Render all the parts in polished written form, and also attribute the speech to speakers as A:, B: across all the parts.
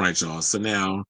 A: right, y'all. So now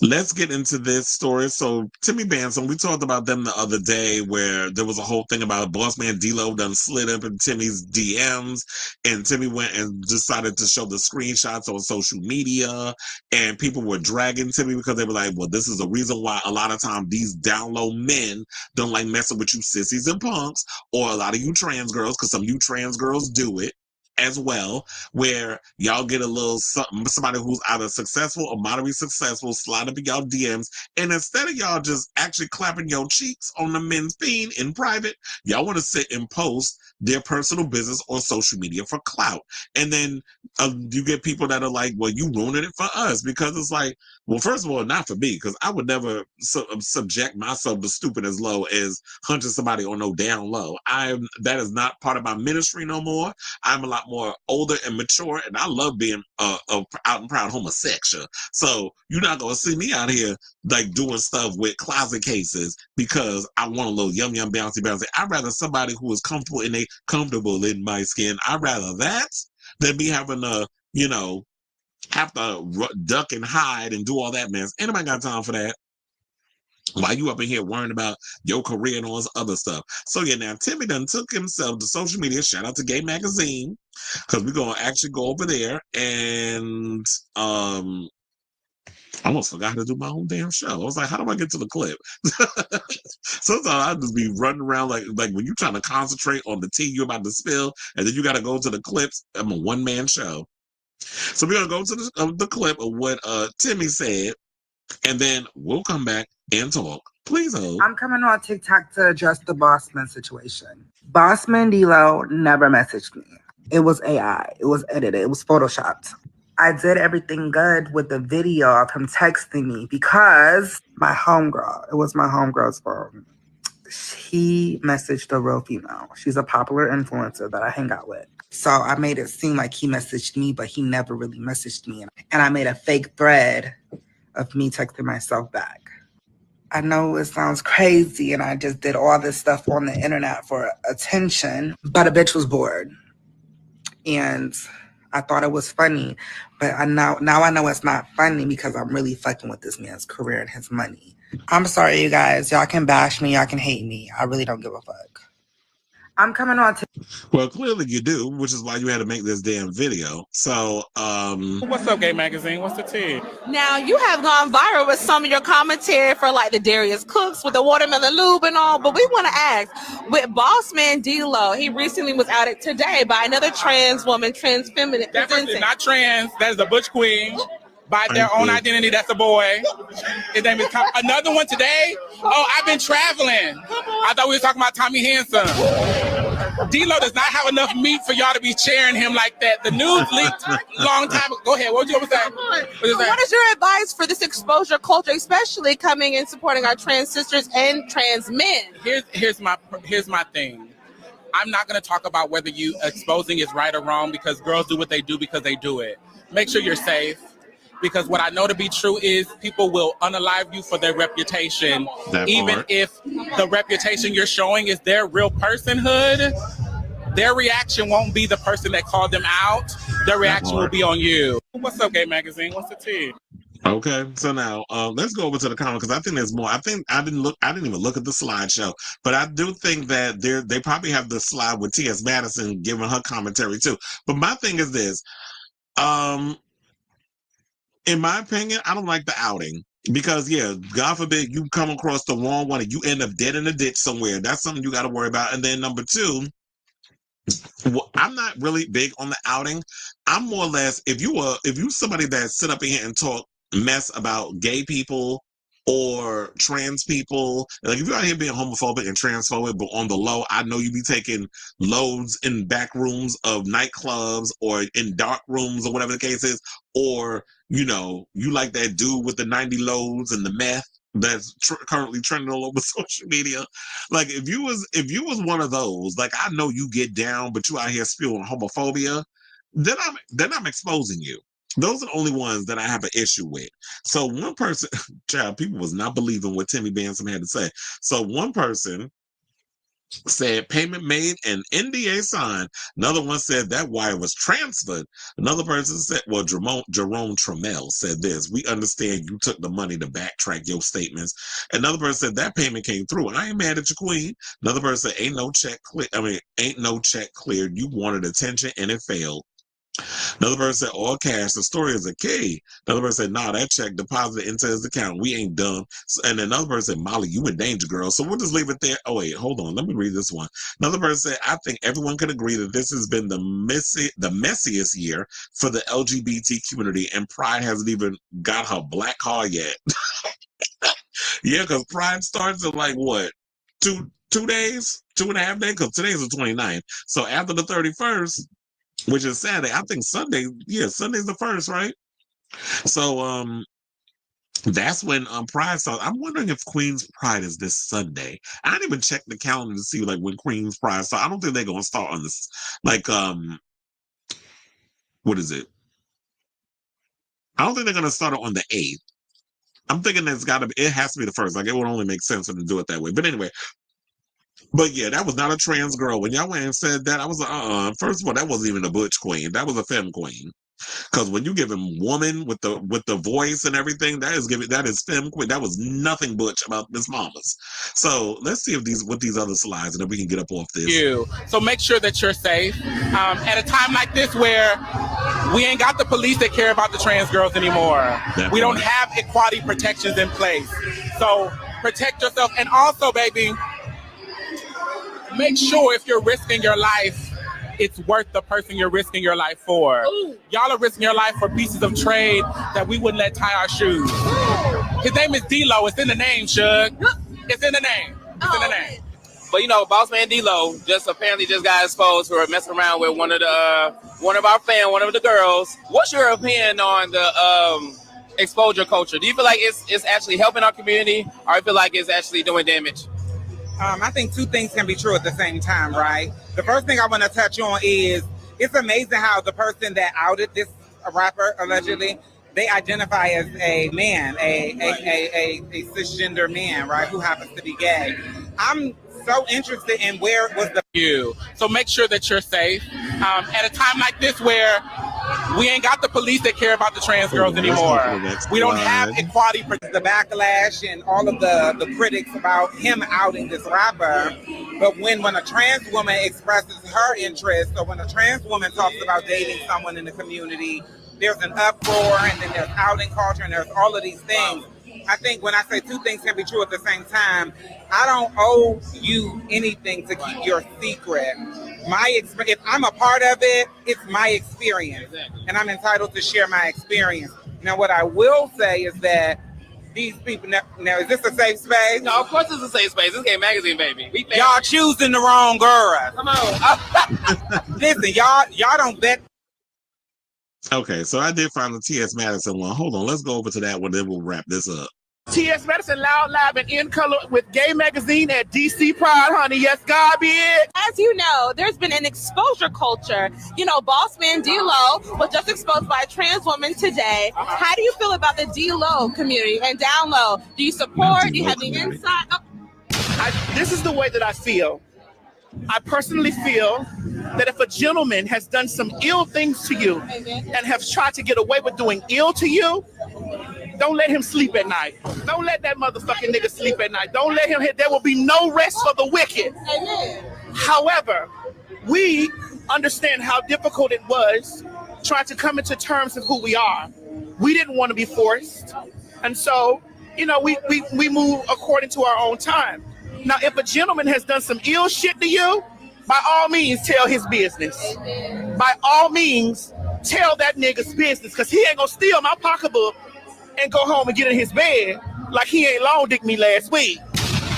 A: let's get into this story. So Timmy Bandsome, we talked about them the other day where there was a whole thing about BossMan Dlow done slid up in Timmy's DMs, and Timmy went and decided to show the screenshots on social media, and people were dragging Timmy because they were like, well, this is the reason why a lot of times these down low men don't like messing with you sissies and punks, or a lot of you trans girls, because some of you trans girls do it as well, where y'all get a little somebody who's either successful or moderately successful slide up in y'all DMs, and instead of y'all just actually clapping your cheeks on the men's peen in private, y'all want to sit and post their personal business on social media for clout. And then you get people that are like, well, you ruining it for us, because it's like, well, first of all, not for me, because I would never subject myself to stupid as low as hunting somebody on no down low. That is not part of my ministry no more. I'm a lot more older and mature, and I love being a out and proud homosexual. So you're not gonna see me out here like doing stuff with closet cases because I want a little yum yum bouncy bouncy. I'd rather somebody who is comfortable in my skin. I'd rather that than me having to, have to duck and hide and do all that mess. Anybody got time for that? While you up in here worrying about your career and all this other stuff. So yeah, now Timmy done took himself to social media. Shout out to Gay Magazine, because we're gonna actually go over there and I almost forgot to do my own damn show. I was like, how do I get to the clip? Sometimes I just be running around like when you're trying to concentrate on the tea you're about to spill, and then you got to go to the clips. I'm a one-man show. So we're gonna go to the clip of what Timmy said, and then we'll come back and talk. Please hold.
B: I'm coming on TikTok to address the BossMan situation. BossMan Dlow never messaged me. It was AI. It was edited. It was photoshopped. I did everything good with the video of him texting me because it was my homegirl's phone. He messaged a real female. She's a popular influencer that I hang out with. So I made it seem like he messaged me, but he never really messaged me. And I made a fake thread of me texting myself back. I know it sounds crazy, and I just did all this stuff on the internet for attention, but a bitch was bored. And I thought it was funny, but now I know it's not funny because I'm really fucking with this man's career and his money. I'm sorry, you guys. Y'all can bash me. Y'all can hate me. I really don't give a fuck. I'm coming on to...
A: Well, clearly you do, which is why you had to make this damn video. So,
C: what's up, Gay Magazine? What's the tea?
D: Now, you have gone viral with some of your commentary for like the Darius Cooks with the watermelon lube and all, but we want to ask, with BossMan Dlow, he recently was outed today by another trans woman, trans feminine.
C: That person is not trans. That is a butch queen. By their own identity, that's a boy. His name is another one today. Oh, I've been traveling. I thought we were talking about Tommy Handsome. Dlow does not have enough meat for y'all to be sharing him like that. The news leaked long time ago. Go ahead. What was you saying?
D: What is your advice for this exposure culture, especially coming and supporting our trans sisters and trans men?
C: Here's my thing. I'm not going to talk about whether you exposing is right or wrong, because girls do what they do because they do it. Make sure you're safe. Because what I know to be true is people will unalive you for their reputation. Even if the reputation you're showing is their real personhood, their reaction won't be the person that called them out. Their reaction will be on you. What's up, Gay Magazine? What's the tea?
A: Okay, so now let's go over to the comment, because I think there's more. I think I didn't even look at the slideshow, but I do think that they probably have the slide with T.S. Madison giving her commentary too. But my thing is this. In my opinion, I don't like the outing, because, yeah, God forbid you come across the wrong one and you end up dead in a ditch somewhere. That's something you got to worry about. And then number two, I'm not really big on the outing. I'm more or less, if you somebody that sit up in here and talk mess about gay people or trans people, like if you're out here being homophobic and transphobic, but on the low, I know you be taking loads in back rooms of nightclubs or in dark rooms or whatever the case is, or you like that dude with the 90 loads and the meth that's currently trending all over social media. Like if you was one of those, like I know you get down, but you out here spewing homophobia, then I'm exposing you. Those are the only ones that I have an issue with. So one person, child, people was not believing what Timmy Bandsome had to say. So one person said payment made and NDA signed. Another one said that wire was transferred. Another person said, well, Jerome Trammell said this: we understand you took the money to backtrack your statements. Another person said that payment came through, and I ain't mad at your queen. Another person said, ain't no check cleared. You wanted attention and it failed. Another person said, all cash, the story is a key. Another person said, nah, that check deposited into his account. We ain't dumb. And another person said, Molly, you in danger, girl. So we'll just leave it there. Oh, wait, hold on. Let me read this one. Another person said, I think everyone can agree that this has been the messiest year for the LGBT community, and Pride hasn't even got her black car yet. Yeah, because Pride starts in like what? 2 days? 2.5 days? Because today's the 29th. So after the 31st, which is Saturday. I think Sunday, Sunday's the 1st, right? So that's when Pride starts. I'm wondering if Queen's Pride is this Sunday. I didn't even check the calendar to see like when Queen's Pride starts. I don't think they're gonna start on this what is it? I don't think they're gonna start it on the 8th. I'm thinking it has to be the 1st. Like it would only make sense for them to do it that way. But anyway. But yeah, that was not a trans girl. When y'all went and said that, I was like, First of all, that wasn't even a butch queen. That was a femme queen. Because when you give him woman with the voice and everything, that is femme queen. That was nothing butch about Miss Mamas. So let's see what these other slides, and then we can get up off this.
C: So make sure that you're safe at a time like this where we ain't got the police that care about the trans girls anymore. We don't have equality protections in place. So protect yourself, and also, baby, make sure if you're risking your life, it's worth the person you're risking your life for. Ooh. Y'all are risking your life for pieces of trade that we wouldn't let tie our shoes. His name is Dlow. It's in the name, Shug. It's in the name. It's in the name.
E: But BossMan Dlow apparently got exposed for messing around with one of the girls. What's your opinion on the exposure culture? Do you feel like it's actually helping our community, or you feel like it's actually doing damage?
F: I think two things can be true at the same time, right? The first thing I want to touch on is it's amazing how the person that outed this rapper, allegedly, they identify as a man, a cisgender man, right, who happens to be gay. I'm so interested in where was the...
C: So make sure that you're safe at a time like this where we ain't got the police that care about the trans girls anymore. We don't have equality.
F: The backlash and all of the critics about him outing this rapper. But when a trans woman expresses her interest, or when a trans woman talks about dating someone in the community, there's an uproar, and then there's outing culture, and there's all of these things. I think when I say two things can be true at the same time, I don't owe you anything to keep your secret. If I'm a part of it, it's my experience, and I'm entitled to share my experience. Now, what I will say is that these people, now is this a safe space?
E: No, of course it's a safe space. This Gay Magazine, baby.
F: Y'all choosing the wrong girl.
E: Come on.
F: Listen, y'all don't bet.
A: Okay, so I did find the T.S. Madison one. Hold on, let's go over to that one, then we'll wrap this up.
G: T.S. Madison, loud, live, and in color with Gay Magazine at DC Pride, honey. Yes, God be it.
D: As you know, there's been an exposure culture. BossMan Dlow was just exposed by a trans woman today. How do you feel about the Dlow community and down low? Do you support? Do you have any insight?
G: This is the way that I feel. I personally feel that if a gentleman has done some ill things to you and have tried to get away with doing ill to you, don't let him sleep at night. Don't let that motherfucking nigga sleep at night. Don't let him hit. There will be no rest for the wicked. However, we understand how difficult it was trying to come into terms of who we are. We didn't want to be forced. And so, we move according to our own time. Now, if a gentleman has done some ill shit to you, by all means, tell his business. By all means, tell that nigga's business, because he ain't gonna steal my pocketbook and go home and get in his bed like he ain't long dick me last week.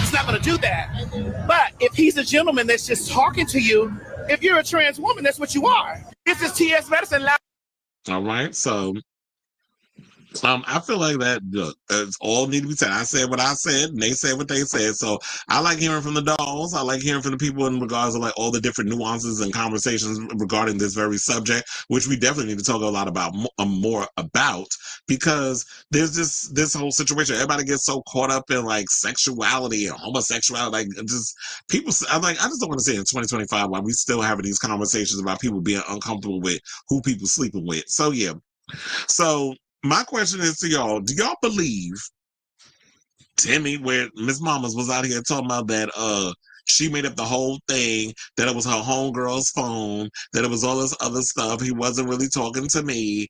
G: He's not gonna do that. But if he's a gentleman that's just talking to you, if you're a trans woman, that's what you are. This is T.S. Madison.
A: All right, so I feel like that it's all need to be said. I said what I said, and they said what they said. So I like hearing from the dolls. I like hearing from the people in regards to like all the different nuances and conversations regarding this very subject, which we definitely need to talk a lot about more about, because there's this whole situation. Everybody gets so caught up in like sexuality and homosexuality, like just people. I'm like, I just don't want to say in 2025 why we still having these conversations about people being uncomfortable with who people sleeping with. So yeah. So my question is to y'all, do y'all believe Timmy, where Miss Mamas was out here talking about that she made up the whole thing, that it was her homegirl's phone, that it was all this other stuff, he wasn't really talking to me.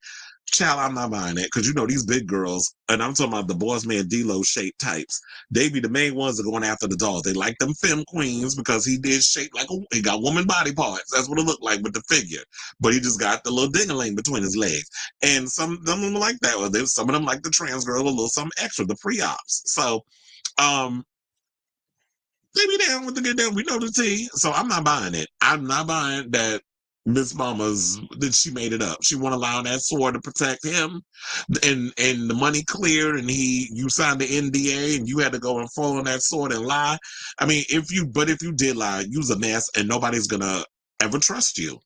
A: Child, I'm not buying it, because you know these big girls, and I'm talking about the BossMan Dlow shape types. They be the main ones that are going after the dolls. They like them femme queens because he did shape like he got woman body parts. That's what it looked like with the figure, but he just got the little ding-a-ling between his legs. And some of them like that, or some of them like the trans girl a little something extra, the pre-ops. So, they be down with the get down. We know the tea. So I'm not buying it. I'm not buying that Miss Mama's that she made it up. She won't allow that sword to protect him, and the money cleared, and you signed the NDA, and you had to go and fall on that sword and lie. I mean, if you did lie, you's a mess, and nobody's gonna ever trust you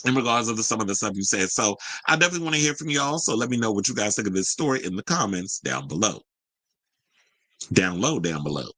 A: in regards to some of the stuff you said. So I definitely want to hear from y'all. So let me know what you guys think of this story in the comments down below. Down low, down below.